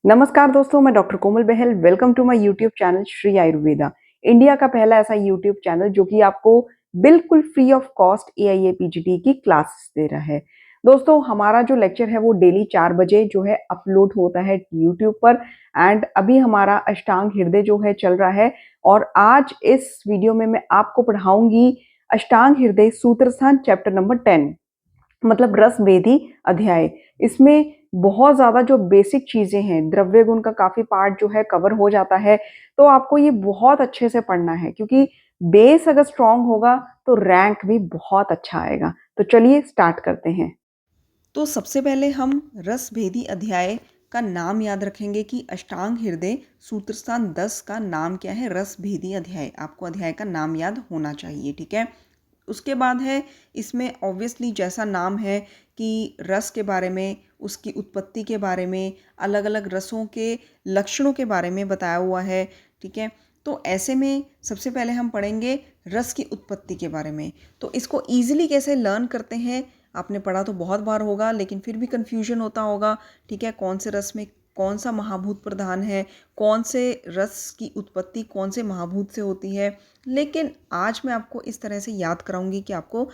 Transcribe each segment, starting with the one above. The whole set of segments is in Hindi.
नमस्कार दोस्तों, मैं doctor Komal Bahl. Welcome to my YouTube channel Shri Ayurveda. India का पहला ऐसा यूट्यूब चैनल जो कि आपको बिल्कुल free of cost AIA PGT की क्लासेस दे रहा है। दोस्तों, हमारा जो लेक्चर है वो डेली 4 बजे जो है अपलोड होता है यूट्यूब पर। एंड अभी हमारा अष्टांग हृदय जो है चल रहा है, और आज इस वीडियो में मैं आपको पढ़ाऊंगी अष्टांग हृदय सूत्रस्थान चैप्टर नंबर 10, मतलब रस वेदी अध्याय। इसमें बहुत ज़्यादा जो बेसिक चीज़ें हैं, द्रव्य गुण का काफ़ी पार्ट जो है कवर हो जाता है। तो आपको ये बहुत अच्छे से पढ़ना है, क्योंकि बेस अगर स्ट्रांग होगा तो रैंक भी बहुत अच्छा आएगा। तो चलिए स्टार्ट करते हैं। तो सबसे पहले हम रस भेदी अध्याय का नाम याद रखेंगे कि अष्टांग हृदय सूत्रस्थान 10 का नाम क्या है। रस भेदी अध्याय, आपको अध्याय का नाम याद होना चाहिए, ठीक है। उसके बाद है, इसमें ऑब्वियसली जैसा नाम है कि रस के बारे में, उसकी उत्पत्ति के बारे में, अलग अलग रसों के लक्षणों के बारे में बताया हुआ है, ठीक है। तो ऐसे में सबसे पहले हम पढ़ेंगे रस की उत्पत्ति के बारे में। तो इसको ईजिली कैसे लर्न करते हैं, आपने पढ़ा तो बहुत बार होगा, लेकिन फिर भी कन्फ्यूजन होता होगा, ठीक है। कौन से रस में कौन सा महाभूत प्रधान है, कौन से रस की उत्पत्ति कौन से महाभूत से होती है। लेकिन आज मैं आपको इस तरह से याद कराऊंगी कि आपको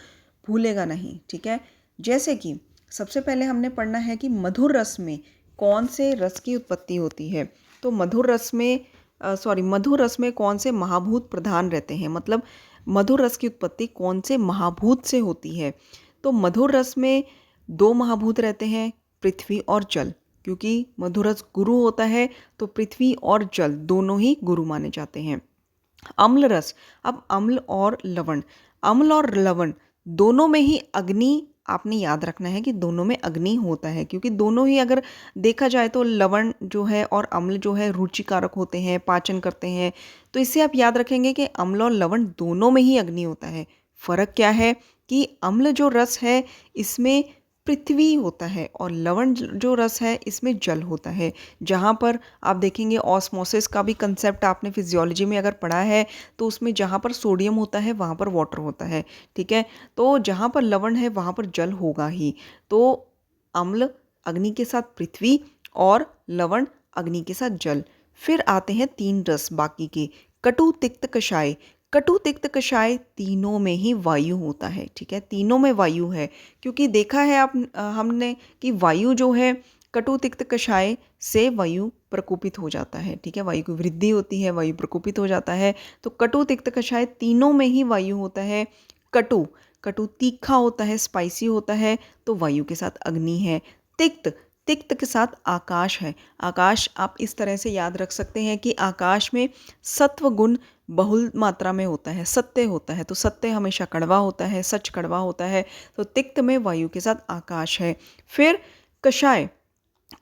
भूलेगा नहीं, ठीक है। जैसे कि सबसे पहले हमने पढ़ना है कि मधुर रस में कौन से रस की उत्पत्ति होती है। तो मधुर रस में कौन से महाभूत प्रधान रहते हैं, मतलब मधुर रस की उत्पत्ति कौन से महाभूत से होती है। तो मधुर रस में 2 महाभूत रहते हैं, पृथ्वी और जल। क्योंकि मधुर रस गुरु होता है, तो पृथ्वी और जल दोनों ही गुरु माने जाते हैं। अम्ल रस, अब अम्ल और लवण दोनों में ही अग्नि, आपने याद रखना है कि दोनों में अग्नि होता है। क्योंकि दोनों ही, अगर देखा जाए तो लवण जो है और अम्ल जो है रुचिकारक होते हैं, पाचन करते हैं। तो इससे आप याद रखेंगे कि अम्ल और लवण दोनों में ही अग्नि होता है। फर्क क्या है कि अम्ल जो रस है इसमें पृथ्वी होता है, और लवण जो रस है इसमें जल होता है। जहाँ पर आप देखेंगे ऑस्मोसिस का भी कंसेप्ट आपने फिजियोलॉजी में अगर पढ़ा है, तो उसमें जहाँ पर सोडियम होता है वहाँ पर वाटर होता है, ठीक है। तो जहाँ पर लवण है वहाँ पर जल होगा ही। तो अम्ल अग्नि के साथ पृथ्वी, और लवण अग्नि के साथ जल। फिर आते हैं 3 रस बाकी के, कटु तिक्त कषाय। कटु तिक्त कषाय तीनों में ही वायु होता है, ठीक है। तीनों में वायु है, क्योंकि देखा है हमने कि वायु जो है कटु तिक्त कषाय से वायु प्रकोपित हो जाता है, ठीक है। वायु की वृद्धि होती है, वायु प्रकोपित हो जाता है। तो कटु तिक्त कषाय तीनों में ही वायु होता है। कटु कटु तीखा होता है, स्पाइसी होता है, तो वायु के साथ अग्नि है। तिक्त तिक्त के साथ आकाश है। आकाश आप इस तरह से याद रख सकते हैं कि आकाश में सत्व गुण बहुल मात्रा में होता है, सत्य होता है। तो सत्य हमेशा कड़वा होता है, सच कड़वा होता है। तो तिक्त में वायु के साथ आकाश है। फिर कषाय,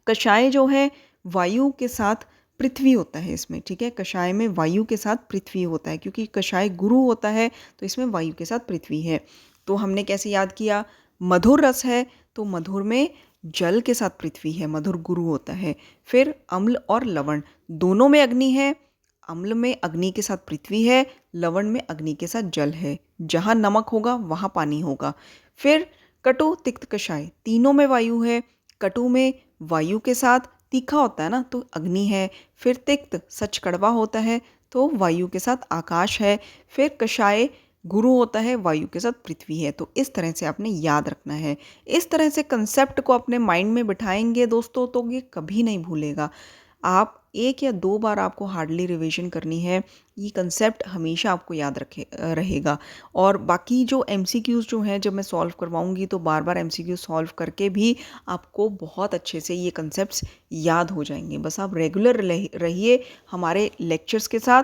कषाय जो है वायु के साथ पृथ्वी होता है इसमें, ठीक है। कषाय में वायु के साथ पृथ्वी होता है, क्योंकि कषाय गुरु होता है, तो इसमें वायु के साथ पृथ्वी है। तो हमने कैसे याद किया, मधुर रस है तो मधुर में जल के साथ पृथ्वी है, मधुर गुरु होता है। फिर अम्ल और लवण दोनों में अग्नि है। अम्ल में अग्नि के साथ पृथ्वी है, लवण में अग्नि के साथ जल है। जहाँ नमक होगा वहाँ पानी होगा। फिर कटु तिक्त कषाय तीनों में वायु है। कटु में वायु के साथ तीखा होता है ना, तो अग्नि है। फिर तिक्त सच कड़वा होता है, तो वायु के साथ आकाश है। फिर कषाय गुरु होता है, वायु के साथ पृथ्वी है। तो इस तरह से आपने याद रखना है। इस तरह से कंसेप्ट को अपने माइंड में बिठाएंगे दोस्तों, तो ये कभी नहीं भूलेगा। आप 1 या 2 बार आपको हार्डली रिवीजन करनी है, ये कंसेप्ट हमेशा आपको याद रहेगा। और बाकी जो एमसीक्यूज़ जो हैं, जब मैं सॉल्व करवाऊंगी तो बार बार एमसीक्यू सॉल्व करके भी आपको बहुत अच्छे से ये कंसेप्ट्स याद हो जाएंगे। बस आप रेगुलर रहिए हमारे लेक्चर्स के साथ,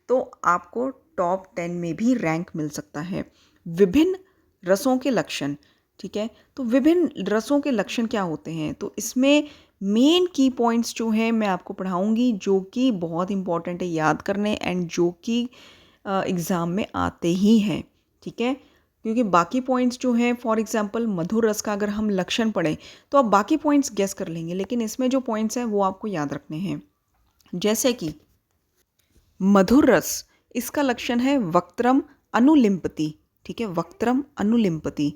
तो आपको टॉप 10 में भी रैंक मिल सकता है। विभिन्न रसों के लक्षण, ठीक है। तो विभिन्न रसों के लक्षण क्या होते हैं, तो इसमें मेन की पॉइंट्स जो हैं मैं आपको पढ़ाऊंगी, जो कि बहुत इंपॉर्टेंट है याद करने, एंड जो कि एग्ज़ाम में आते ही हैं, ठीक है। क्योंकि बाकी पॉइंट्स जो हैं, फॉर एग्जांपल मधुर रस का अगर हम लक्षण पढ़ें तो आप बाकी पॉइंट्स गेस कर लेंगे, लेकिन इसमें जो पॉइंट्स हैं वो आपको याद रखने हैं। जैसे कि मधुर रस, इसका लक्षण है वक्त्रम अनुलिम्पति, ठीक है। वक्त्रम अनुलिम्पति।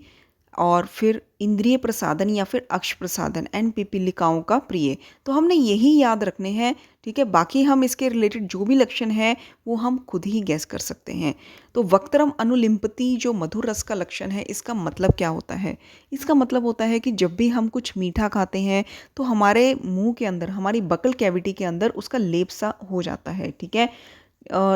और फिर इंद्रिय प्रसादन या फिर अक्ष प्रसादन एंड पिपीलिकाओं का प्रिय। तो हमने यही याद रखने हैं, ठीक है। बाकी हम इसके रिलेटेड जो भी लक्षण है वो हम खुद ही गैस कर सकते हैं। तो वक्त्रम अनुलिम्पति जो मधुर रस का लक्षण है, इसका मतलब क्या होता है? इसका मतलब होता है कि जब भी हम कुछ मीठा खाते हैं तो हमारे मुंह के अंदर, हमारी बकल कैविटी के अंदर उसका लेप सा हो जाता है, ठीक है।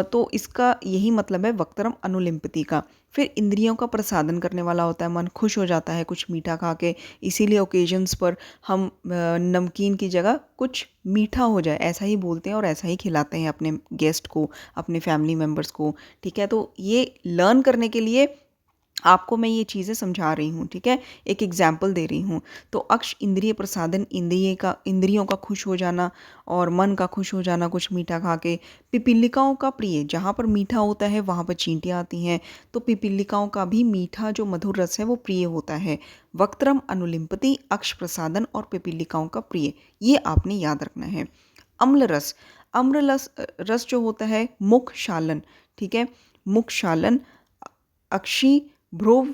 तो इसका यही मतलब है वक्त्रम अनुलिम्पति का। फिर इंद्रियों का प्रसादन करने वाला होता है, मन खुश हो जाता है कुछ मीठा खा के, इसीलिए ओकेजन्स पर हम नमकीन की जगह कुछ मीठा हो जाए ऐसा ही बोलते हैं और ऐसा ही खिलाते हैं अपने गेस्ट को, अपने फैमिली मेम्बर्स को, ठीक है। तो ये लर्न करने के लिए आपको मैं ये चीज़ें समझा रही हूँ, ठीक है, एक एग्जाम्पल दे रही हूँ। तो अक्ष इंद्रिय प्रसादन, इंद्रियों का खुश हो जाना और मन का खुश हो जाना कुछ मीठा खा के। पिपीलिकाओं का प्रिय, जहाँ पर मीठा होता है वहाँ पर चींटियाँ आती हैं, तो पिपीलिकाओं का भी मीठा जो मधुर रस है वो प्रिय होता है। वक्त्रम अनुलिम्पति, अक्ष प्रसादन और पिपीलिकाओं का प्रिय, ये आपने याद रखना है। अम्ल रस, अम्ल रस जो होता है मुख शालन, ठीक है, मुख शालन, अक्षी भ्रुव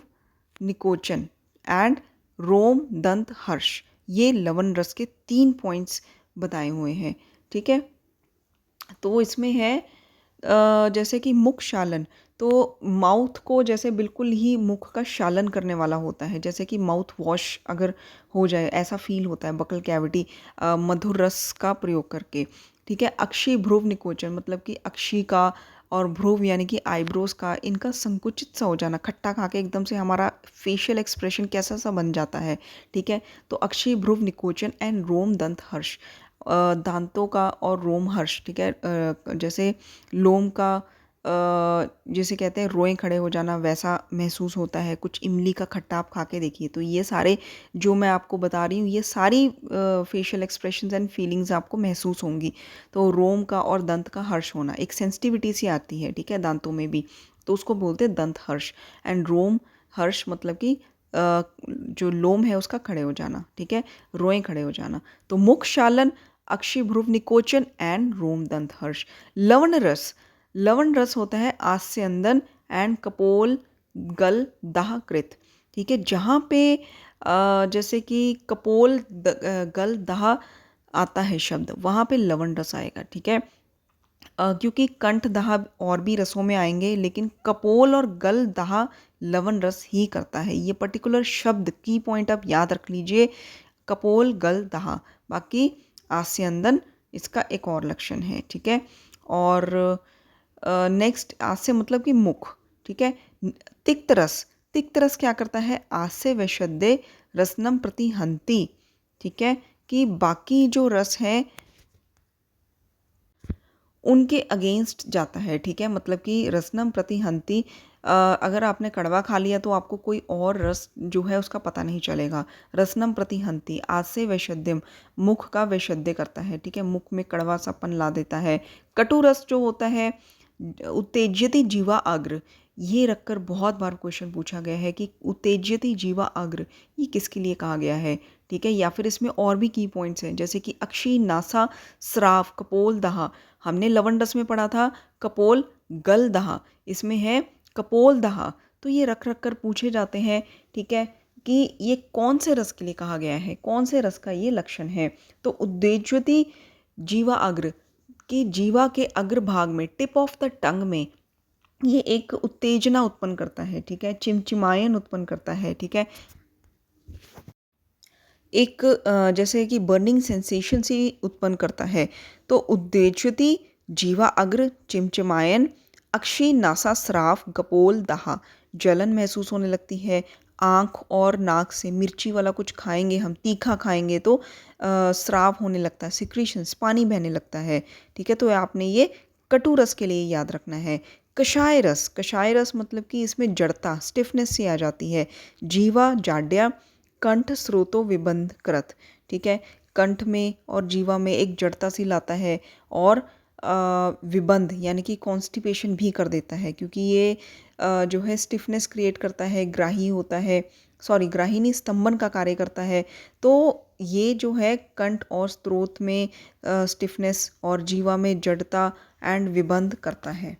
निकोचन एंड रोम दंत हर्ष, ये लवण रस के 3 पॉइंट्स बताए हुए हैं, ठीक है। तो इसमें है जैसे कि मुख शालन, तो माउथ को जैसे बिल्कुल ही मुख का शालन करने वाला होता है, जैसे कि माउथ वॉश अगर हो जाए ऐसा फील होता है बकल कैविटी मधुर रस का प्रयोग करके, ठीक है। अक्षी भ्रुव निकोचन मतलब कि अक्षी का और भ्रुव यानी कि आईब्रोज का, इनका संकुचित सा हो जाना, खट्टा खा के एकदम से हमारा फेशियल एक्सप्रेशन कैसा सा बन जाता है, ठीक है। तो अक्षी भ्रुव निकोचन एंड रोम दंत हर्ष, दांतों का और रोम हर्ष, ठीक है। जैसे लोम का जैसे कहते हैं रोएं खड़े हो जाना, वैसा महसूस होता है। कुछ इमली का खट्टा आप खा के देखिए, तो ये सारे जो मैं आपको बता रही हूँ ये सारी फेशियल एक्सप्रेशंस एंड फीलिंग्स आपको महसूस होंगी। तो रोम का और दंत का हर्ष होना, एक सेंसिटिविटी सी आती है, ठीक है, दांतों में भी, तो उसको बोलते हैं दंत हर्ष। एंड रोम हर्ष मतलब कि जो लोम है उसका खड़े हो जाना, ठीक है, रोएं खड़े हो जाना। तो मुख शालन, अक्षी भ्रुव निकोचन एंड रोम दंत हर्ष। लवण रस, लवण रस होता है आस्य अंदन एंड कपोल गल दाह कृत, ठीक है। जहाँ पे जैसे कि कपोल गल दाह आता है शब्द, वहाँ पे लवण रस आएगा, ठीक है। क्योंकि कंठ दाह और भी रसों में आएंगे, लेकिन कपोल और गल दाह लवण रस ही करता है। ये पर्टिकुलर शब्द की पॉइंट आप याद रख लीजिए, कपोल गल दाह। बाकी आस्यंदन इसका एक और लक्षण है, ठीक है। और नेक्स्ट आस्य मतलब कि मुख, ठीक है। तिक्त रस, तिक्त रस क्या करता है? आस्य वैशद्य रसनम प्रतिहंति, ठीक है, कि बाकी जो रस है उनके अगेंस्ट जाता है, ठीक है। मतलब कि रसनम प्रतिहंति, अगर आपने कड़वा खा लिया तो आपको कोई और रस जो है उसका पता नहीं चलेगा। रसनम प्रतिहंति, आस्य वैशद्यम, मुख का वैशद्य करता है, ठीक है, मुख में कड़वा सापन ला देता है। कटु रस जो होता है उत्तेज्यति जीवा अग्र, ये रखकर बहुत बार क्वेश्चन पूछा गया है कि उत्तेज्यति जीवा अग्र ये किसके लिए कहा गया है, ठीक है। या फिर इसमें और भी की पॉइंट्स हैं, जैसे कि अक्षी नासा स्राव कपोल दहा, हमने लवण रस में पढ़ा था कपोल गल दहा, इसमें है कपोल दहा। तो ये रख रख कर पूछे जाते हैं, ठीक है, कि ये कौन से रस के लिए कहा गया है, कौन से रस का ये लक्षण है। तो उद्देज्यति जीवा अग्र, कि जीवा के अग्रभाग में, टिप ऑफ द टंग में ये एक उत्तेजना उत्पन्न करता है, ठीक है, चिमचिमायन उत्पन्न करता है, ठीक है, एक जैसे कि बर्निंग सेंसेशन सी उत्पन्न करता है। तो उद्देज्यति जीवा अग्र चिमचिमायन, अक्षी नासा स्राव कपोल दहा, जलन महसूस होने लगती है। आँख और नाक से मिर्ची वाला कुछ खाएंगे हम, तीखा खाएंगे तो स्राव होने लगता है, सिक्रीशंस, पानी बहने लगता है, ठीक है। तो आपने ये कटु रस के लिए याद रखना है। कषाय रस, कषाय रस मतलब कि इसमें जड़ता, स्टिफनेस सी आ जाती है। जीवा जाड्या कंठ स्रोतो विबंध करत, ठीक है, कंठ में और जीवा में एक जड़ता सी लाता है और विबंध यानी कि कॉन्स्टिपेशन भी कर देता है, क्योंकि ये जो है स्टिफनेस क्रिएट करता है, ग्राही होता है, सॉरी ग्राही नहीं, स्तंभन का कार्य करता है। तो ये जो है कंठ और स्रोत में स्टिफनेस और जीवा में जड़ता एंड विबंध करता है।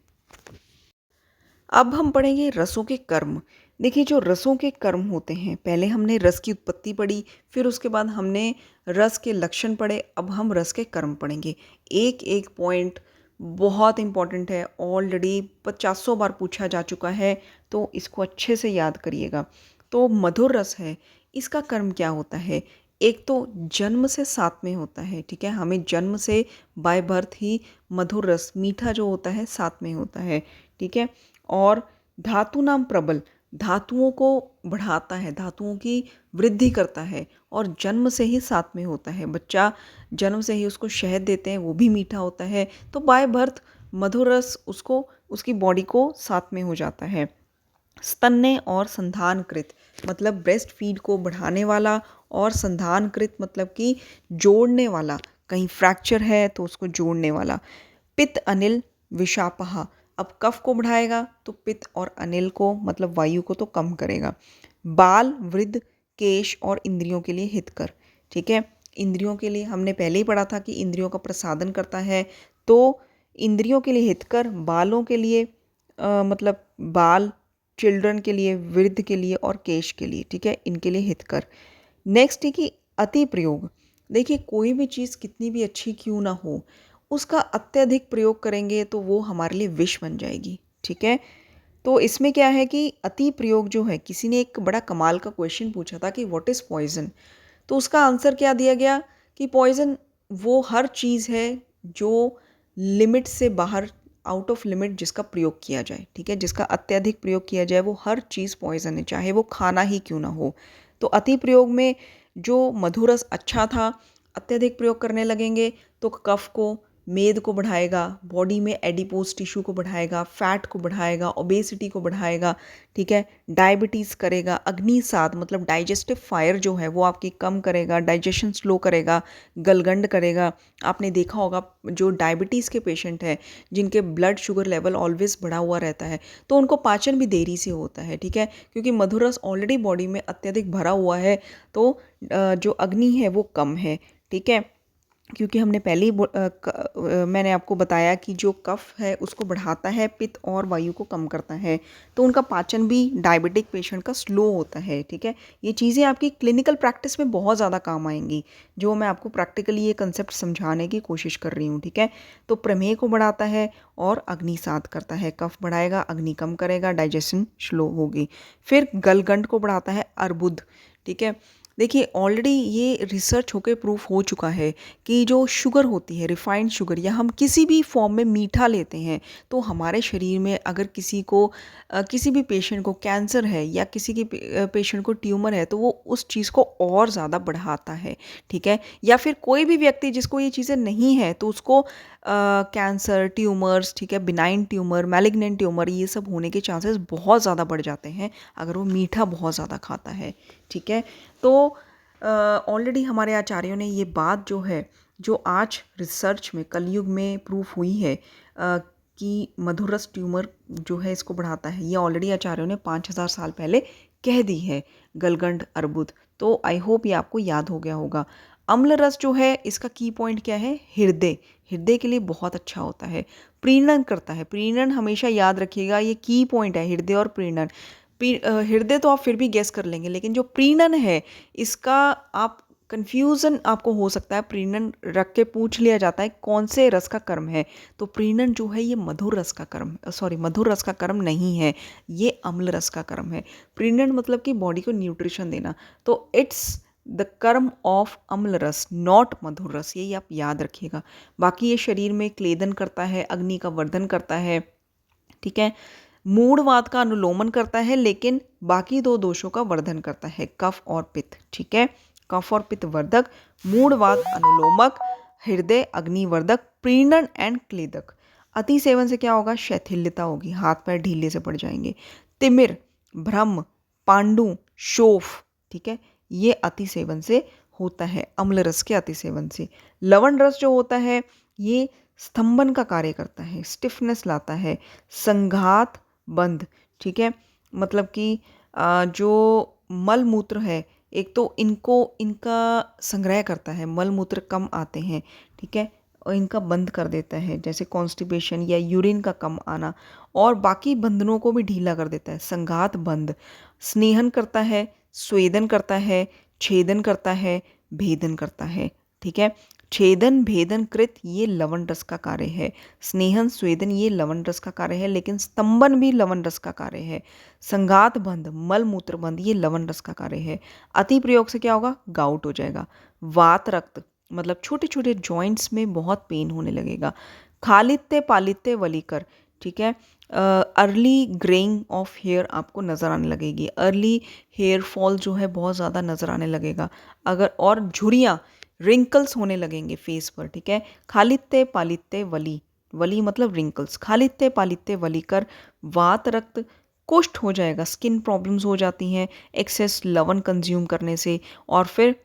अब हम पढ़ेंगे रसों के कर्म। देखिए, जो रसों के कर्म होते हैं, पहले हमने रस की उत्पत्ति पढ़ी, फिर उसके बाद हमने रस के लक्षण पढ़े, अब हम रस के कर्म पढ़ेंगे। एक-एक पॉइंट बहुत इम्पोर्टेंट है, ऑलरेडी पचासों बार पूछा जा चुका है, तो इसको अच्छे से याद करिएगा। तो मधुर रस है, इसका कर्म क्या होता है? एक तो जन्म से साथ में होता है, ठीक है? हमें जन्म से बाय बर्थ ही मधुर रस, मीठा जो होता है, साथ में होता है, ठीक है? और धातु नाम प्रबल, धातुओं को बढ़ाता है, धातुओं की वृद्धि करता है और जन्म से ही साथ में होता है। बच्चा जन्म से ही उसको शहद देते हैं, वो भी मीठा होता है, तो बाय बर्थ मधुर रस उसको, उसकी बॉडी को साथ में हो जाता है। स्तन्य और संधानकृत, मतलब ब्रेस्ट फीड को बढ़ाने वाला, और संधानकृत मतलब कि जोड़ने वाला, कहीं फ्रैक्चर है तो उसको जोड़ने वाला। पित्त अनिल विषापह, अब कफ को बढ़ाएगा तो पित्त और अनिल को, मतलब वायु को, तो कम करेगा। बाल, वृद्ध, केश और इंद्रियों के लिए हितकर, ठीक है? इंद्रियों के लिए हमने पहले ही पढ़ा था कि इंद्रियों का प्रसादन करता है, तो इंद्रियों के लिए हितकर, बालों के लिए मतलब बाल, चिल्ड्रन के लिए, वृद्ध के लिए और केश के लिए, ठीक है? इनके लिए हितकर। नेक्स्ट है कि अति प्रयोग। देखिए, कोई भी चीज़ कितनी भी अच्छी क्यों ना हो, उसका अत्यधिक प्रयोग करेंगे तो वो हमारे लिए विष बन जाएगी, ठीक है? तो इसमें क्या है कि अति प्रयोग जो है, किसी ने एक बड़ा कमाल का क्वेश्चन पूछा था कि व्हाट इज़ पॉइजन, तो उसका आंसर क्या दिया गया कि पॉइजन वो हर चीज़ है जो लिमिट से बाहर, आउट ऑफ लिमिट जिसका प्रयोग किया जाए, ठीक है? जिसका अत्यधिक प्रयोग किया जाए वो हर चीज़ पॉइजन है, चाहे वो खाना ही क्यों ना हो। तो अति प्रयोग में जो मधुरस अच्छा था, अत्यधिक प्रयोग करने लगेंगे तो कफ को, मेद को बढ़ाएगा, बॉडी में एडिपोज टिश्यू को बढ़ाएगा, फैट को बढ़ाएगा, ओबेसिटी को बढ़ाएगा, ठीक है? डायबिटीज़ करेगा, अग्निसाध मतलब डाइजेस्टिव फायर जो है वो आपकी कम करेगा, डाइजेशन स्लो करेगा, गलगंड करेगा। आपने देखा होगा जो डायबिटीज़ के पेशेंट हैं, जिनके ब्लड शुगर लेवल ऑलवेज बढ़ा हुआ रहता है, तो उनको पाचन भी देरी से होता है, ठीक है? क्योंकि मधुरस ऑलरेडी बॉडी में अत्यधिक भरा हुआ है, तो जो अग्नि है वो कम है, ठीक है? क्योंकि हमने पहले ही मैंने आपको बताया कि जो कफ है उसको बढ़ाता है, पित्त और वायु को कम करता है, तो उनका पाचन भी डायबिटिक पेशेंट का स्लो होता है, ठीक है? ये चीज़ें आपकी क्लिनिकल प्रैक्टिस में बहुत ज़्यादा काम आएंगी, जो मैं आपको प्रैक्टिकली ये कंसेप्ट समझाने की कोशिश कर रही हूँ, ठीक है? तो प्रमेह को बढ़ाता है और अग्निसाध करता है, कफ बढ़ाएगा, अग्नि कम करेगा, डाइजेशन स्लो होगी। फिर गलगंड को बढ़ाता है अर्बुद, ठीक है? देखिए, ऑलरेडी ये रिसर्च होके प्रूफ हो चुका है कि जो शुगर होती है, रिफाइंड शुगर, या हम किसी भी फॉर्म में मीठा लेते हैं, तो हमारे शरीर में अगर किसी को किसी भी पेशेंट को कैंसर है या किसी की पेशेंट को ट्यूमर है, तो वो उस चीज़ को और ज़्यादा बढ़ाता है, ठीक है? या फिर कोई भी व्यक्ति जिसको ये चीज़ें नहीं है, तो उसको कैंसर, ट्यूमर्स, ठीक है, बिनाइन ट्यूमर, मैलिग्नेंट ट्यूमर, ये सब होने के चांसेस बहुत ज़्यादा बढ़ जाते हैं अगर वो मीठा बहुत ज़्यादा खाता है, ठीक है? तो ऑलरेडी हमारे आचार्यों ने ये बात जो है, जो आज रिसर्च में कलयुग में प्रूफ हुई है कि मधुरस ट्यूमर जो है इसको बढ़ाता है, ये ऑलरेडी आचार्यों ने 5000 साल पहले कह दी है, गलगंड अर्बुद। तो आई होप ये आपको याद हो गया होगा। अम्ल रस जो है, इसका की पॉइंट क्या है? हृदय, हृदय के लिए बहुत अच्छा होता है, प्रीणन करता है। प्रीणन हमेशा याद रखिएगा, ये की पॉइंट है, हृदय और प्रीणन। हृदय तो आप फिर भी गेस कर लेंगे, लेकिन जो प्रीणन है, इसका आप कन्फ्यूज़न आपको हो सकता है। प्रीणन रख के पूछ लिया जाता है कौन से रस का कर्म है, तो प्रीणन जो है ये मधुर रस का कर्म, सॉरी, मधुर रस का कर्म नहीं है, ये अम्ल रस का कर्म है। प्रीणन मतलब कि बॉडी को न्यूट्रिशन देना, तो इट्स द कर्म ऑफ अम्ल रस, नॉट मधुर रस, यही आप याद रखिएगा। बाकी ये शरीर में क्लेदन करता है, अग्नि का वर्धन करता है, ठीक है? मूढ़वात का अनुलोमन करता है, लेकिन बाकी दो दोषों का वर्धन करता है, कफ और पित्त, ठीक है? कफ और पित्त वर्धक, मूढ़वात अनुलोमक, हृदय अग्निवर्धक, प्रीणन एंड क्लेदक। अति सेवन से क्या होगा? शैथिल्यता होगी, हाथ पैर ढीले से पड़ जाएंगे। तिमिर, भ्रम, पांडु, शोफ, ठीक है, ये अति सेवन से होता है, अम्ल रस के अति सेवन से। लवण रस जो होता है, ये स्तंभन का कार्य करता है, स्टिफनेस लाता है, संघात बंद, ठीक है? मतलब कि जो मल मूत्र है, एक तो इनका संग्रह करता है, मल मूत्र कम आते हैं, ठीक है, और इनका बंद कर देता है, जैसे कॉन्स्टिपेशन या यूरिन का कम आना, और बाकी बंधनों को भी ढीला कर देता है, संघात बंद। स्नेहन करता है, स्वेदन करता है, छेदन करता है, भेदन करता है। ठीक है, छेदन भेदन कृत ये लवण रस का कार्य है। स्नेहन स्वेदन ये लवण रस का कार्य है, लेकिन स्तंभन भी लवण रस का कार्य है। संघात बंध मल मूत्र बंध ये लवण रस का कार्य है। अति प्रयोग से क्या होगा, गाउट हो जाएगा। वात रक्त मतलब छोटे छोटे जॉइंट्स में बहुत पेन होने लगेगा। खालित्य पालित्य वलीकर, ठीक है, अर्ली ग्रेइंग ऑफ हेयर आपको नज़र आने लगेगी। अर्ली हेयर फॉल जो है बहुत ज़्यादा नज़र आने लगेगा। अगर और झुर्रियाँ रिंकल्स होने लगेंगे फेस पर। ठीक है, खालित्य पालित्य वली, वली मतलब रिंकल्स, खालित्य पालित्य वली कर वात रक्त कुष्ठ हो जाएगा, स्किन प्रॉब्लम्स हो जाती हैं एक्सेस लवण कंज्यूम करने से। और फिर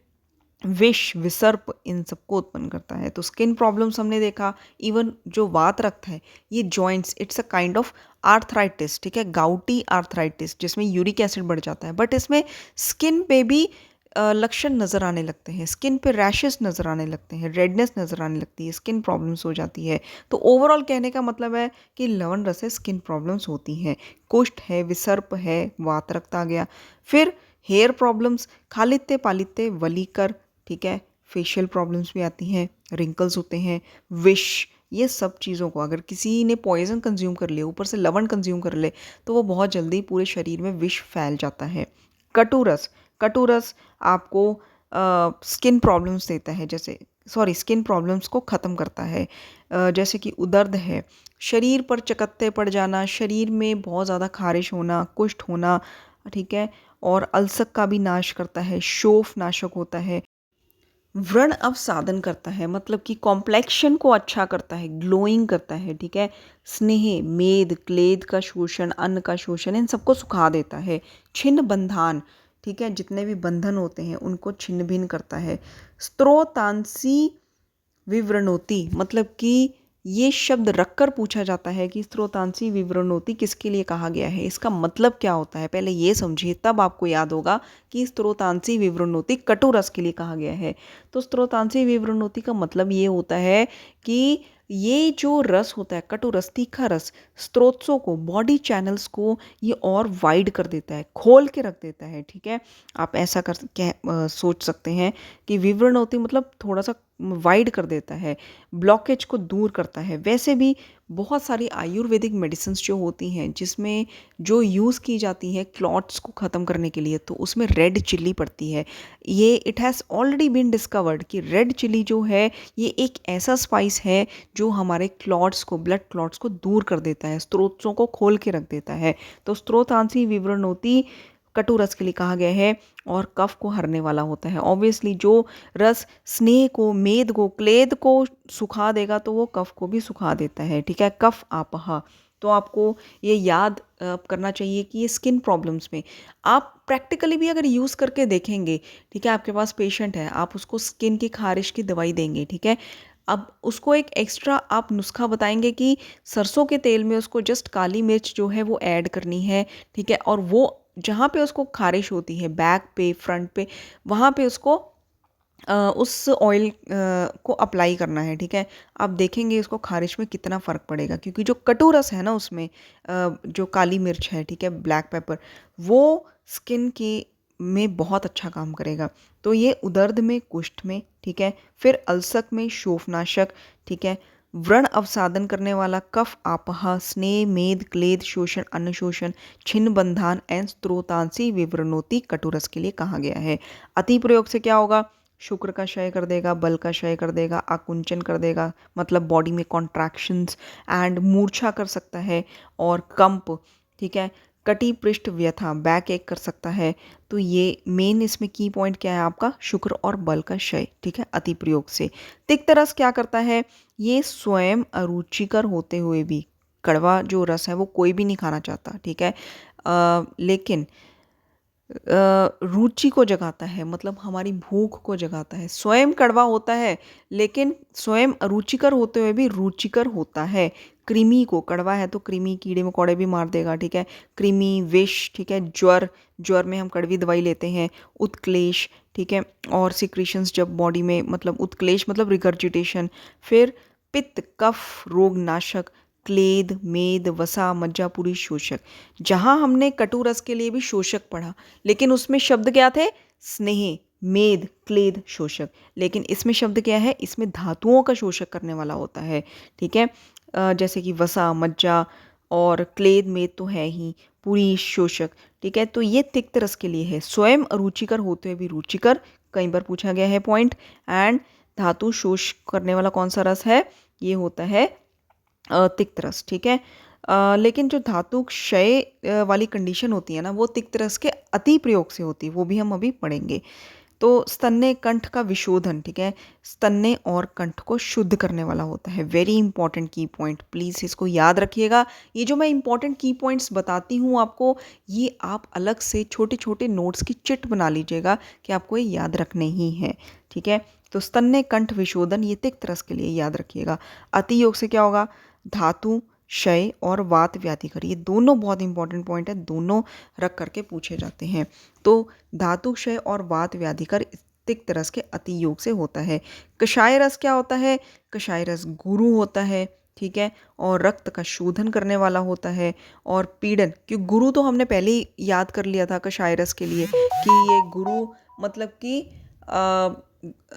विष विसर्प इन सबको उत्पन्न करता है। तो स्किन प्रॉब्लम्स हमने देखा। इवन जो वात रक्त है ये joints, it's a kind of arthritis. ठीक है, गाउटी आर्थराइटिस जिसमें यूरिक एसिड बढ़ जाता है, बट इसमें स्किन पे भी लक्षण नज़र आने लगते हैं। स्किन पे रैशेस नज़र आने लगते हैं, रेडनेस नज़र आने लगती है, स्किन प्रॉब्लम्स हो जाती है। तो ओवरऑल कहने का मतलब है कि लवण रस से स्किन प्रॉब्लम्स होती हैं। कुष्ठ है, विसर्प है, वात रक्त आ गया। फिर हेयर प्रॉब्लम्स, खालित्य पालित्य वलीकर, ठीक है, फेशियल प्रॉब्लम्स भी आती हैं, रिंकल्स होते हैं, विष, ये सब चीज़ों को अगर किसी ने पॉइजन कंज्यूम कर लिया, ऊपर से लवण कंज्यूम कर ले, तो वो बहुत जल्दी पूरे शरीर में विष फैल जाता है। कटुरस, कटुरस आपको स्किन प्रॉब्लम्स देता है, जैसे स्किन प्रॉब्लम्स को ख़त्म करता है। जैसे कि उदर्द है, शरीर पर चकत्ते पड़ जाना, शरीर में बहुत ज़्यादा खारिश होना, कुष्ठ होना, ठीक है, और अल्सक का भी नाश करता है, शोफ नाशक होता है। व्रण अवसादन करता है, मतलब कि कॉम्प्लेक्शन को अच्छा करता है, ग्लोइंग करता है। ठीक है, स्नेह मेद क्लेद का शोषण, अन्न का शोषण, इन सबको सुखा देता है। छिन्न बंधान, ठीक है, जितने भी बंधन होते हैं उनको छिन्न भिन्न करता है। स्त्रोतांसी विवरणोति, मतलब कि ये शब्द रखकर पूछा जाता है कि स्त्रोतांसी विवरणोति किसके लिए कहा गया है, इसका मतलब क्या होता है, पहले ये समझिए तब आपको याद होगा कि स्त्रोतांसी विवरणोति कटुरस के लिए कहा गया है। तो स्त्रोतांसी विवरणोति का मतलब ये होता है कि ये जो रस होता है कटुरस, तीखा रस, स्त्रोत्सों को, बॉडी चैनल्स को ये और वाइड कर देता है, खोल के रख देता है। ठीक है, आप ऐसा सोच सकते हैं कि विवरणोति मतलब थोड़ा सा वाइड कर देता है, ब्लॉकेज को दूर करता है। वैसे भी बहुत सारी आयुर्वेदिक मेडिसिन्स जो होती हैं जिसमें जो यूज़ की जाती है क्लॉट्स को ख़त्म करने के लिए, तो उसमें रेड चिल्ली पड़ती है। ये it has already been discovered कि रेड चिल्ली जो है ये एक ऐसा स्पाइस है जो हमारे क्लॉट्स को, ब्लड क्लॉट्स को दूर कर देता है, स्त्रोतों को खोल के रख देता है। तो स्त्रोतांसी विवरणोति कटु रस के लिए कहा गया है और कफ को हरने वाला होता है। ऑब्वियसली जो रस स्नेह को, मेद को, क्लेद को सुखा देगा तो वो कफ को भी सुखा देता है। ठीक है, कफ आपहा। तो आपको ये याद करना चाहिए कि ये स्किन प्रॉब्लम्स में आप प्रैक्टिकली भी अगर यूज़ करके देखेंगे, ठीक है, आपके पास पेशेंट है, आप उसको स्किन की खारिश की दवाई देंगे, ठीक है, अब उसको एक एक्स्ट्रा आप नुस्खा बताएंगे कि सरसों के तेल में उसको जस्ट काली मिर्च जो है वो ऐड करनी है। ठीक है, और वो जहाँ पे उसको खारिश होती है, बैक पे, फ्रंट पे, वहाँ पे उसको उस ऑयल को अप्लाई करना है। ठीक है, आप देखेंगे उसको खारिश में कितना फ़र्क पड़ेगा, क्योंकि जो कटु रस है ना उसमें जो काली मिर्च है, ठीक है, ब्लैक पेपर, वो स्किन के में बहुत अच्छा काम करेगा। तो ये उदर्द में, कुष्ठ में, ठीक है, फिर अल्सक में, शोफनाशक, ठीक है, व्रण अवसादन करने वाला, कफ आपहा, स्नेह मेद क्लेद शोषण, अन्न शोषण, छिन्न बंधान एंड स्त्रोतांसी विवरणोति कटुरस के लिए कहा गया है। अति प्रयोग से क्या होगा, शुक्र का क्षय कर देगा, बल का क्षय कर देगा, आकुंचन कर देगा, मतलब बॉडी में कॉन्ट्रैक्शंस एंड मूर्छा कर सकता है और कंप, ठीक है, कटी पृष्ठ व्यथा, बैक एक कर सकता है। तो ये मेन इसमें की पॉइंट क्या है आपका, शुक्र और बल का क्षय। ठीक है, अति प्रयोग से। तिक्त रस क्या करता है, ये स्वयं अरुचिकर होते हुए भी, कड़वा जो रस है वो कोई भी नहीं खाना चाहता, ठीक है, लेकिन रुचि को जगाता है, मतलब हमारी भूख को जगाता है। स्वयं कड़वा होता है लेकिन स्वयं अरुचिकर होते हुए भी रुचिकर होता है। कृमि को, कड़वा है तो कृमि, कीड़े मकोड़े भी मार देगा, ठीक है, कृमि, विष, ठीक है, ज्वर, ज्वर में हम कड़वी दवाई लेते हैं, उत्क्लेश, ठीक है, और सिक्रीशंस जब बॉडी में, मतलब उत्क्लेश मतलब रिगर्जिटेशन, फिर पित्त, कफ रोग नाशक, क्लेद, मेद, वसा, मज्जा, पुरी, शोषक। जहाँ हमने कटु रस के लिए भी शोषक पढ़ा, लेकिन उसमें शब्द क्या थे? स्नेह, मेद, क्लेद, शोषक। लेकिन इसमें शब्द क्या है? इसमें धातुओं का शोषक करने वाला होता है, ठीक है। जैसे कि वसा, मज्जा और क्लेद, मेद तो है ही, पुरी, शोषक, ठीक है। तो ये तिक्त रस के लिए है। स्वयं अरुचिकर होते हुए भी रुचिकर, कई बार पूछा गया है पॉइंट। एंड धातु शोष करने वाला कौन सा रस है? ये होता है तिक्त रस, ठीक है। लेकिन जो धातु क्षय वाली कंडीशन होती है ना, वो तिक्त रस के अति प्रयोग से होती है, वो भी हम अभी पढ़ेंगे। तो स्तन्य कंठ का विशोधन, ठीक है, स्तन्य और कंठ को शुद्ध करने वाला होता है। वेरी इंपॉर्टेंट की पॉइंट, प्लीज़ इसको याद रखिएगा। ये जो मैं इंपॉर्टेंट की पॉइंट्स बताती हूँ आपको, ये आप अलग से छोटे छोटे नोट्स की चिट बना लीजिएगा कि आपको ये याद रखने ही हैं, ठीक है। तो स्तन्य कंठ विशोधन ये तिक्त रस के लिए याद रखिएगा। अति योग से क्या होगा? धातु क्षय और वात व्याधिकर, ये दोनों बहुत इंपॉर्टेंट पॉइंट है, दोनों रख करके पूछे जाते हैं। तो धातु क्षय और वात व्याधिकर तिक्त रस के अति योग से होता है। कषाय रस क्या होता है? कषाय रस गुरु होता है, ठीक है, और रक्त का शोधन करने वाला होता है। और पीड़न, क्योंकि गुरु तो हमने पहले ही याद कर लिया था कषाय रस के लिए कि ये गुरु मतलब कि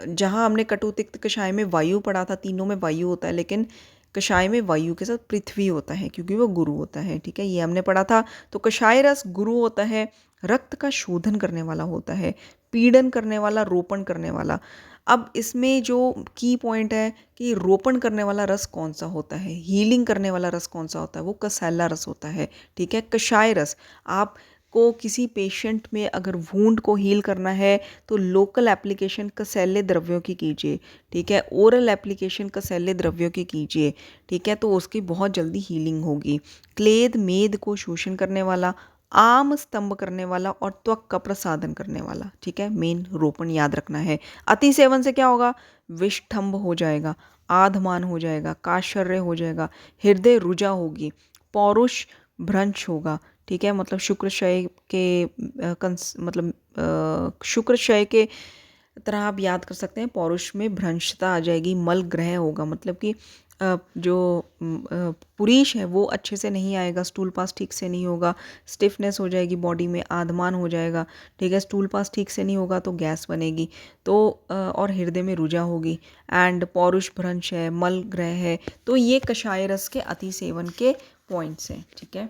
जहाँ हमने कटु तिक्त कषाय में वायु पढ़ा था, तीनों में वायु होता है, लेकिन कषाय में वायु के साथ पृथ्वी होता है क्योंकि वो गुरु होता है, ठीक है, ये हमने पढ़ा था। तो कषाय रस गुरु होता है, रक्त का शोधन करने वाला होता है, पीड़न करने वाला, रोपण करने वाला। अब इसमें जो की पॉइंट है कि रोपण करने वाला रस कौन सा होता है, हीलिंग करने वाला रस कौन सा होता है, वो कसैला रस होता है, ठीक है। कषाय रस, आप को किसी पेशेंट में अगर वूंड को हील करना है तो लोकल एप्लीकेशन कसैले द्रव्यों की कीजिए, ठीक है, ओरल एप्लीकेशन कसैले द्रव्यों की कीजिए, ठीक है, तो उसकी बहुत जल्दी हीलिंग होगी। क्लेद, मेद को शोषण करने वाला, आम स्तंभ करने वाला और त्वक का प्रसादन करने वाला, ठीक है, मेन रोपण याद रखना है। अति सेवन से क्या होगा? विष्ठंभ हो जाएगा, आधमान हो जाएगा, काशर्य हो जाएगा, हृदय रुजा होगी, पौरुष भ्रंश होगा, ठीक है, मतलब शुक्र के शुक्र के तरह आप याद कर सकते हैं। पौरुष में भ्रंशता आ जाएगी, मल ग्रह होगा, मतलब कि जो पुरीश है वो अच्छे से नहीं आएगा, स्टूल पास ठीक से नहीं होगा, स्टिफनेस हो जाएगी बॉडी में, आधमान हो जाएगा, ठीक है, स्टूल पास ठीक से नहीं होगा तो गैस बनेगी, तो और हृदय में रुजा होगी, एंड पौरुष भ्रंश है, मल ग्रह है। तो ये कषाय रस के अति सेवन के पॉइंट्स हैं, ठीक है।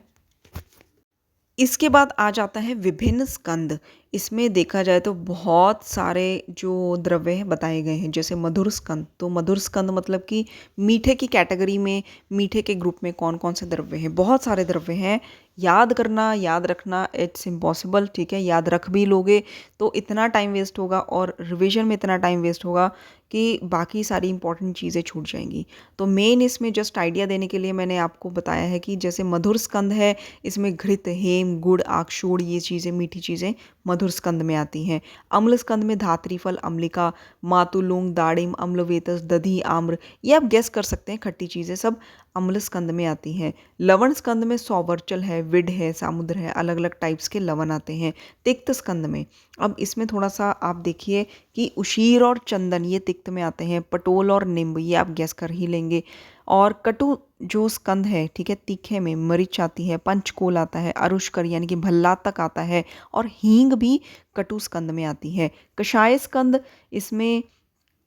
इसके बाद आ जाता है विभिन्न स्कंद। इसमें देखा जाए तो बहुत सारे जो द्रव्य हैं बताए गए हैं, जैसे मधुर स्कंद। तो मधुर स्कंद मतलब कि मीठे की कैटेगरी में, मीठे के ग्रुप में कौन कौन से द्रव्य हैं? बहुत सारे द्रव्य हैं। याद करना, याद रखना इट्स इम्पॉसिबल, ठीक है। याद रख भी लोगे तो इतना टाइम वेस्ट होगा और रिविजन में इतना टाइम वेस्ट होगा कि बाकी सारी इंपॉर्टेंट चीज़ें छूट जाएंगी। तो मेन इसमें जस्ट आइडिया देने के लिए मैंने आपको बताया है कि जैसे मधुर स्कंद है, इसमें घृत, हेम, गुड़, आक्षूड़, ये चीज़ें, मीठी चीज़ें मधुर स्कंद में आती हैं। अम्ल स्कंद में धात्री फल, अम्लिका, मातुलूंग, दाड़िम, अम्लवेतस, दधी, आम्र, ये आप गेस कर सकते हैं, खट्टी चीज़ें सब अम्ल स्कंद में आती हैं। लवण स्कंद में सौवर्चल है, विड है, सामुद्र है, अलग अलग टाइप्स के लवण आते हैं। तिक्त स्कंद में, अब इसमें थोड़ा सा आप देखिए कि उशीर और चंदन ये तिक्त में आते हैं, पटोल और नींब ये आप गैस कर ही लेंगे। और कटु जो स्कंद है, ठीक है, तीखे में मरीच आती है, पंचकोल आता है, अरुष्कर यानी कि भल्ला तक आता है, और हींग भी कटु स्कंद में आती है। कषाय स्कंद, इसमें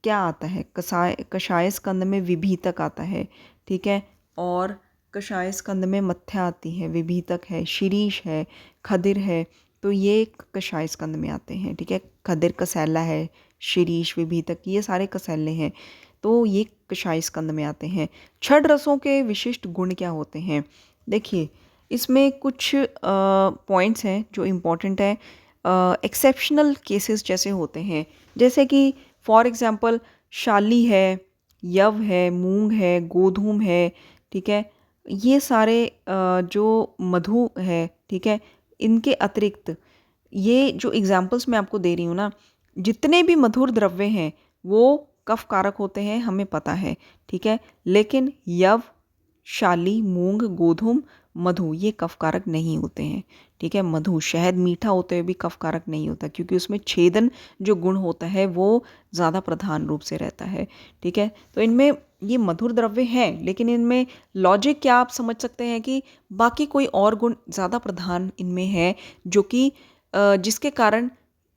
क्या आता है? कषाय स्कंद में विभीतक आता है, ठीक है, और कषाय स्कंद में मत्था आती है, विभीतक है, शिरीष है, खदिर है, तो ये कषाय स्कंद में आते हैं, ठीक है। खदिर कसैला है, शिरीष, विभीतक, ये सारे कसैले हैं, तो ये कषाय स्कंद में आते हैं। छड रसों के विशिष्ट गुण क्या होते हैं? देखिए, इसमें कुछ पॉइंट्स हैं जो इम्पोर्टेंट है। एक्सेप्शनल केसेस जैसे होते हैं, जैसे कि फॉर एग्जांपल शाली है, यव है, मूंग है, गोधूम है, ठीक है, ये सारे जो मधु है, ठीक है, इनके अतिरिक्त ये जो एग्जाम्पल्स मैं आपको दे रही हूँ ना, जितने भी मधुर द्रव्य हैं वो कफ कारक होते हैं, हमें पता है, ठीक है, लेकिन यव, शाली, मूंग, गोधूम मधु ये कफकारक नहीं होते हैं। ठीक है, मधु शहद मीठा होते हुए भी कफकारक नहीं होता, क्योंकि उसमें छेदन जो गुण होता है वो ज़्यादा प्रधान रूप से रहता है। ठीक है, तो इनमें ये मधुर द्रव्य हैं, लेकिन इनमें लॉजिक क्या आप समझ सकते हैं कि बाकी कोई और गुण ज़्यादा प्रधान इनमें है, जो कि जिसके कारण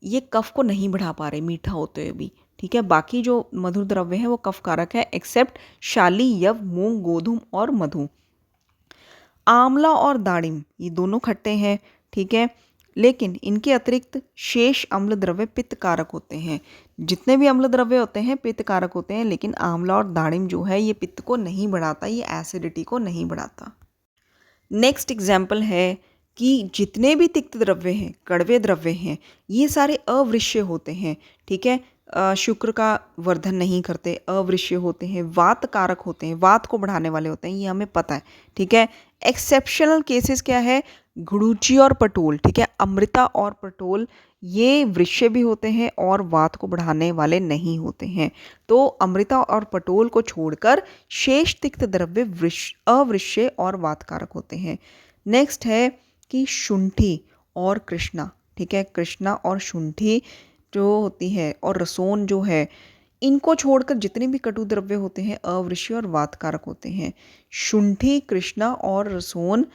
ये कफ को नहीं बढ़ा पा रहे मीठा होते हुए भी। ठीक है, बाकी जो मधुर द्रव्य हैं वो कफकारक है, एक्सेप्ट शाली, यव, मूंग, गोधूम और मधु। आंवला और दाड़िम ये दोनों खट्टे हैं। ठीक है, लेकिन इनके अतिरिक्त शेष अम्ल द्रव्य पित्तकारक होते हैं। जितने भी अम्ल द्रव्य होते हैं पित्तकारक होते हैं, लेकिन आंवला और दाड़िम जो है ये पित्त को नहीं बढ़ाता, ये एसिडिटी को नहीं बढ़ाता। नेक्स्ट एग्जाम्पल है कि जितने भी तिक्त द्रव्य हैं, कड़वे द्रव्य हैं, ये सारे अवृष्य होते हैं। ठीक है, शुक्र का वर्धन नहीं करते, अवृष्य होते हैं, वात कारक होते हैं, वात को बढ़ाने वाले होते हैं, ये हमें पता है। ठीक है, एक्सेप्शनल केसेस क्या है, गुड़ूची और पटोल। ठीक है, अमृता और पटोल ये वृष्य भी होते हैं और वात को बढ़ाने वाले नहीं होते हैं। तो अमृता और पटोल को छोड़कर शेष तिक्त द्रव्य अवृष्य और वातकारक होते हैं। नेक्स्ट है कि शुंठी और कृष्णा। ठीक है, कृष्णा और शुंठी जो होती है और रसोन जो है, इनको छोड़कर जितने भी कटु द्रव्य होते हैं अवृष्य और वातकारक होते हैं। शुंठी, कृष्णा और रसोन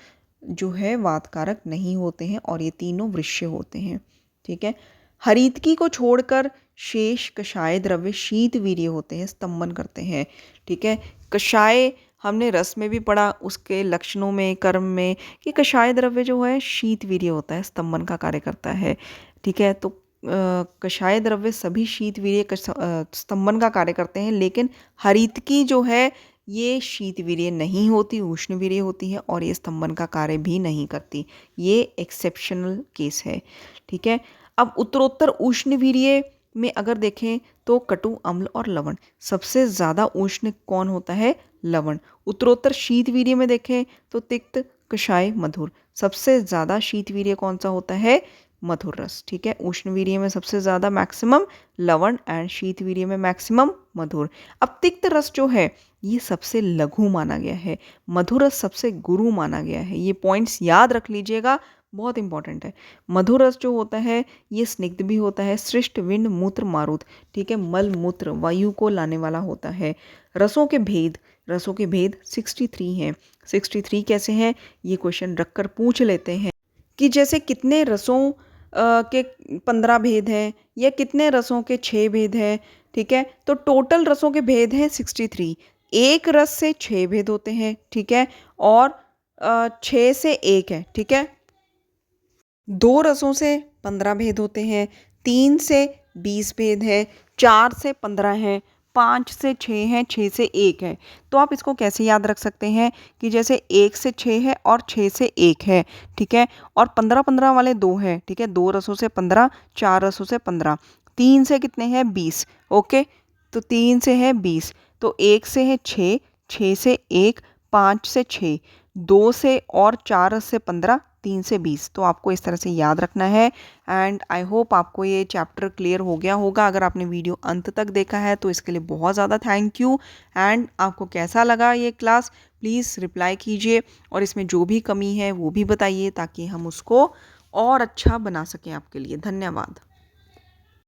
जो है वातकारक नहीं होते हैं और ये तीनों वृष्य होते हैं। ठीक है, हरितकी को छोड़कर शेष कषाय द्रव्य शीत वीर्य होते हैं, स्तंभन करते हैं। ठीक है, कषाय हमने रस में भी पढ़ा, उसके लक्षणों में, कर्म में, कि कषाय द्रव्य जो है शीत वीर्य होता है, स्तंभन का कार्य करता है। ठीक है, तो कषाय द्रव्य सभी शीत वीर्य स्तंभन का कार्य करते हैं, लेकिन हरितकी जो है ये शीत वीर्य नहीं होती, उष्ण वीर्य होती है और ये स्तंभन का कार्य भी नहीं करती। ये एक्सेप्शनल केस है। ठीक है, अब उत्तरोत्तर उष्ण वीर्य में अगर देखें तो कटु, अम्ल और लवण। सबसे ज़्यादा उष्ण कौन होता है, लवण। उत्तरोत्तर शीत वीर्य में देखें तो तिक्त, कषाय, मधुर। सबसे ज़्यादा शीत वीर्य कौन सा होता है, मधुर रस। ठीक है, उष्ण वीर्य में सबसे ज़्यादा मैक्सिमम लवण एंड शीत वीर्य में मैक्सिमम मधुर। अब तिक्त रस जो है ये सबसे लघु माना गया है, मधुर रस सबसे गुरु माना गया है। ये पॉइंट्स याद रख लीजिएगा, बहुत इंपॉर्टेंट है। मधुर रस जो होता है ये स्निग्ध भी होता है, सृष्ट, विंड, मूत्र, मारुत। ठीक है, मल, मूत्र, वायु को लाने वाला होता है। रसों के भेद, रसों के भेद 63 हैं। 63 कैसे हैं, ये क्वेश्चन रखकर पूछ लेते हैं कि जैसे कितने रसों के 15 भेद हैं या कितने रसों के 6 भेद हैं। ठीक है, तो टोटल रसों के भेद हैं 63। एक रस से 6 भेद होते हैं। ठीक है, और 6 से 1 है। ठीक है, 2 रसों से 15 भेद होते हैं, 3 से 20 भेद है, 4 से 15 हैं, 5 से 6 हैं, 6 से 1 है। तो आप इसको कैसे याद रख सकते हैं कि जैसे 1 से 6 है और 6 से 1 है। ठीक है, और 15-15 वाले 2 हैं। ठीक है, 2 रसों से 15, 4 रसों से 15, 3 से कितने हैं, 20। ओके, तो 3 से है 20, तो 1 से है 6, 6 से 1, 5 से 6, 2 से और 4 रस से 15, 3 से 20। तो आपको इस तरह से याद रखना है। एंड आई होप आपको ये चैप्टर क्लियर हो गया होगा। अगर आपने वीडियो अंत तक देखा है तो इसके लिए बहुत ज़्यादा थैंक यू। एंड आपको कैसा लगा ये क्लास, प्लीज़ रिप्लाई कीजिए और इसमें जो भी कमी है वो भी बताइए, ताकि हम उसको और अच्छा बना सकें आपके लिए। धन्यवाद।